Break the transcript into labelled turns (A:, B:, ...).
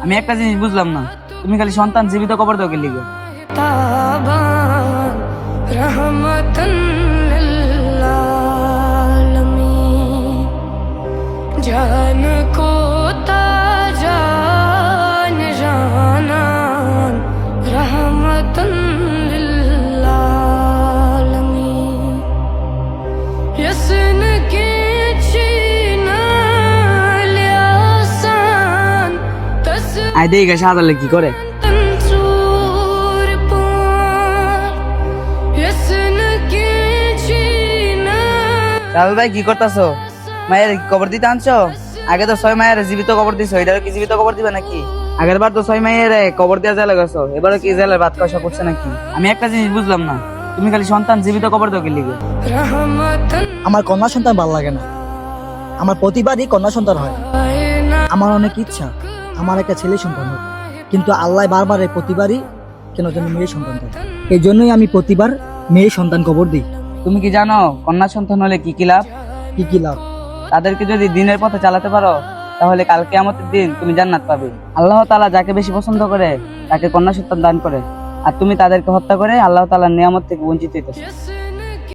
A: আমি একটা জিনিস বুঝলাম না, তুমি খালি সন্তান জীবিত কবর দাও কে লিগে?
B: ताबान रहमतन लिल्लालमीन जान को ताजान जानान रहमतन लिल्लालमीन यसन के चीना लियासान तस
A: আই দেই গা সাদালে কি করে?
B: तंसूर पार यसन के चीना
A: রাহুল ভাই কি করতেছো? মায়ের কবর দিতে আনছো? আগে তো 6 মায়ের জীবিত কবর দিছো, এটারও কি জীবিত কবর দিবে নাকি? আগের বার তো 6 মায়ের কবর দেওয়া জেলে গেছো, এবারও কি জেলের ভাত কষা করছে নাকি? আমি একটা জিনিস বুঝলাম না, তুমি খালি সন্তান জীবিত কবর দাও কে লিগে?
B: रहमतन
C: আমার কন্যা সন্তান ভালো লাগে না। আমার প্রতিবারই কন্যা সন্তান হয়।
B: आयना
C: আমার অনেক ইচ্ছা আমার একটা ছেলে সন্তান হোক, কিন্তু আল্লাহ বারবার এই প্রতিবারই কেন যেন মেয়ে সন্তান দেয়। এই জন্যই আমি প্রতিবার মেয়ে সন্তান কবর দিই।
A: তুমি কি জানো কন্যা সন্তান হলে কি কি লাভ?
C: কি কি লাভ?
A: তাদেরকে যদি দিনের পথে চালাতে পারো তাহলে কাল কিয়ামতের দিন তুমি জান্নাত পাবে। আল্লাহ তাআলা যাকে বেশি পছন্দ করে তাকে কন্যা সন্তান দান করে, আর তুমি তাদেরকে হত্যা করে আল্লাহ তাআলার নিয়ামত থেকে বঞ্চিত হইতেছো।